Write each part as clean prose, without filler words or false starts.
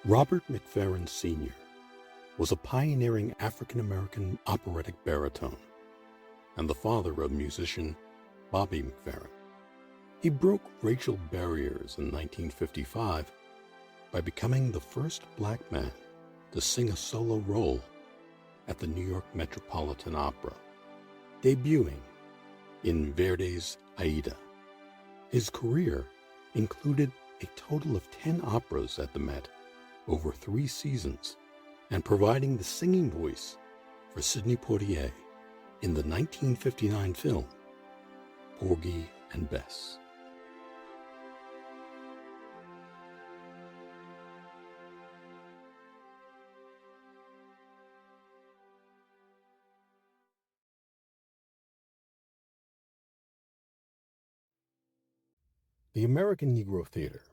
Robert McFerrin Sr. was a pioneering African-American operatic baritone and the father of musician Bobby McFerrin. He broke racial barriers in 1955 by becoming the first black man to sing a solo role at the New York Metropolitan Opera, debuting in Verdi's Aida. His career included a total of 10 operas at the Met over 3 seasons and providing the singing voice for Sidney Poitier in the 1959 film Porgy and Bess. The American Negro Theatre,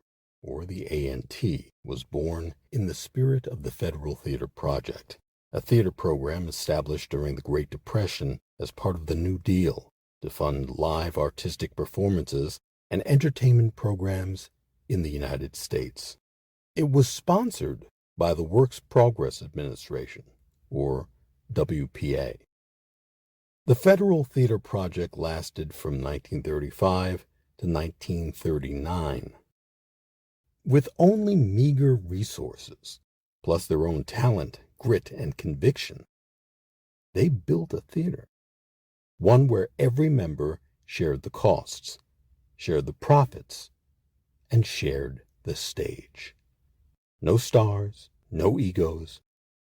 or the ANT, was born in the spirit of the Federal Theatre Project, a theater program established during the Great Depression as part of the New Deal to fund live artistic performances and entertainment programs in the United States. It was sponsored by the Works Progress Administration, or WPA. The Federal Theatre Project lasted from 1935 to 1939. With only meager resources, plus their own talent, grit, and conviction, they built a theater, one where every member shared the costs, shared the profits, and shared the stage. No stars, no egos,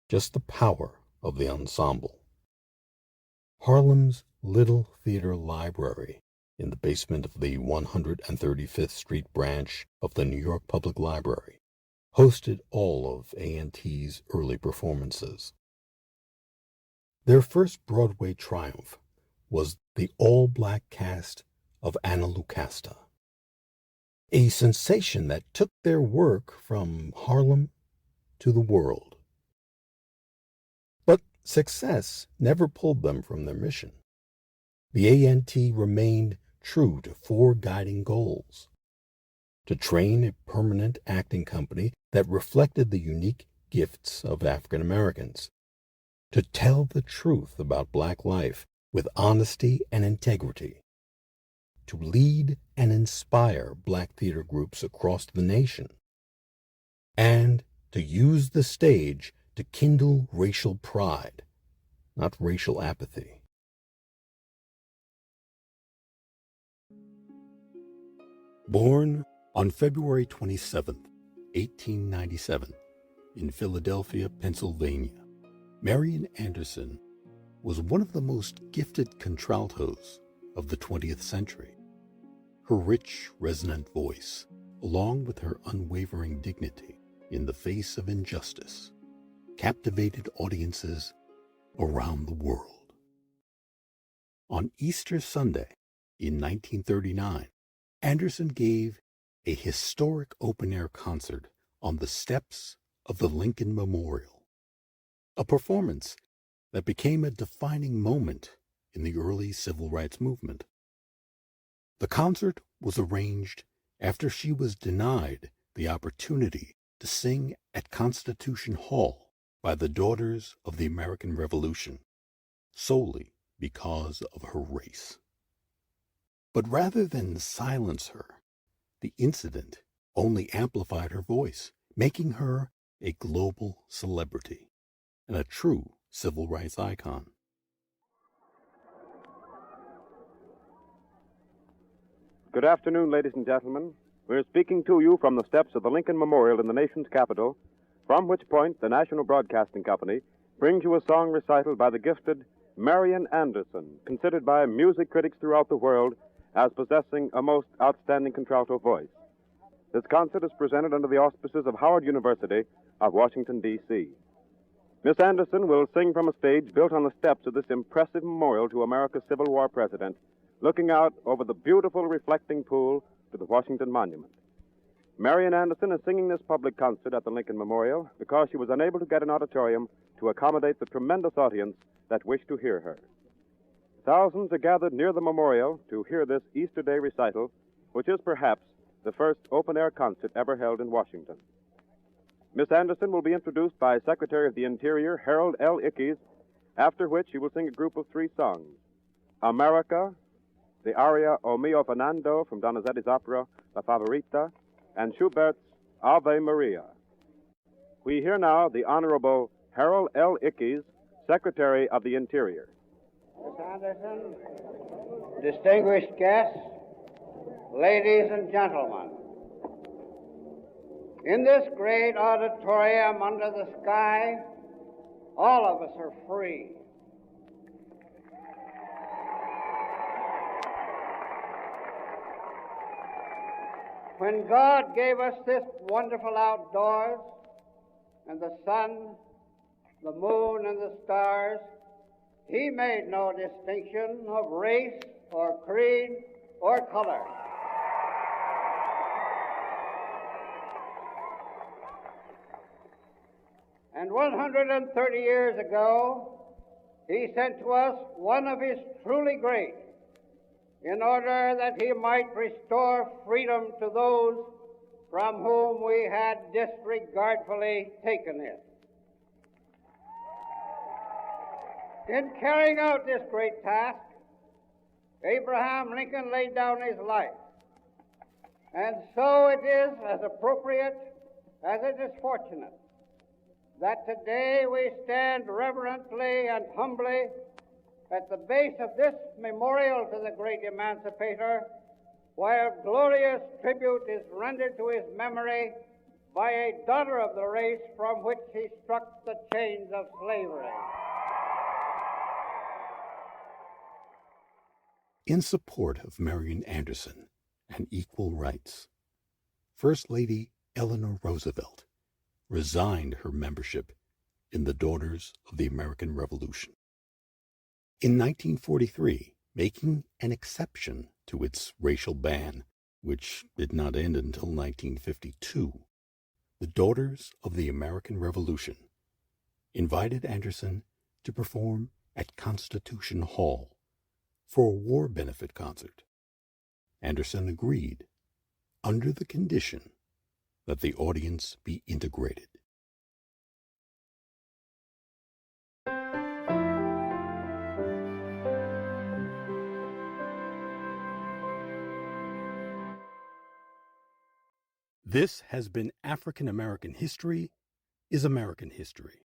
just the power of the ensemble. Harlem's Little Theater Library, in the basement of the 135th Street branch of the New York Public Library, hosted all of A&T's early performances. Their first Broadway triumph was the all-black cast of Anna Lucasta, a sensation that took their work from Harlem to the world. But success never pulled them from their mission. The A&T remained true to 4 guiding goals: to train a permanent acting company that reflected the unique gifts of African Americans, to tell the truth about Black life with honesty and integrity, to lead and inspire Black theater groups across the nation, and to use the stage to kindle racial pride, not racial apathy. Born on February 27, 1897, in Philadelphia, Pennsylvania, Marian Anderson was one of the most gifted contraltos of the 20th century. Her rich, resonant voice, along with her unwavering dignity in the face of injustice, captivated audiences around the world. On Easter Sunday in 1939, Anderson gave a historic open-air concert on the steps of the Lincoln Memorial, a performance that became a defining moment in the early civil rights movement. The concert was arranged after she was denied the opportunity to sing at Constitution Hall by the Daughters of the American Revolution, solely because of her race. But rather than silence her, the incident only amplified her voice, making her a global celebrity and a true civil rights icon. Good afternoon, ladies and gentlemen. We're speaking to you from the steps of the Lincoln Memorial in the nation's capital, from which point the National Broadcasting Company brings you a song recital by the gifted Marian Anderson, considered by music critics throughout the world as possessing a most outstanding contralto voice. This concert is presented under the auspices of Howard University of Washington, D.C. Miss Anderson will sing from a stage built on the steps of this impressive memorial to America's Civil War president, looking out over the beautiful reflecting pool to the Washington Monument. Marian Anderson is singing this public concert at the Lincoln Memorial because she was unable to get an auditorium to accommodate the tremendous audience that wished to hear her. Thousands are gathered near the memorial to hear this Easter Day recital, which is perhaps the first open-air concert ever held in Washington. Miss Anderson will be introduced by Secretary of the Interior Harold L. Ickes, after which she will sing a group of three songs: America, the aria O mio Fernando from Donizetti's opera La Favorita, and Schubert's Ave Maria. We hear now the Honorable Harold L. Ickes, Secretary of the Interior. Miss Anderson, distinguished guests, ladies and gentlemen, in this great auditorium under the sky, all of us are free. When God gave us this wonderful outdoors, and the sun, the moon, and the stars, He made no distinction of race or creed or color. And 130 years ago, He sent to us one of His truly great, in order that He might restore freedom to those from whom we had disregardfully taken it. In carrying out this great task, Abraham Lincoln laid down his life. And so it is as appropriate as it is fortunate that today we stand reverently and humbly at the base of this memorial to the great emancipator, while glorious tribute is rendered to his memory by a daughter of the race from which he struck the chains of slavery. In support of Marian Anderson and equal rights, First Lady Eleanor Roosevelt resigned her membership in the Daughters of the American Revolution. In 1943, making an exception to its racial ban, which did not end until 1952, the Daughters of the American Revolution invited Anderson to perform at Constitution Hall for a war benefit concert. Anderson agreed, under the condition that the audience be integrated. This has been African American History is American History.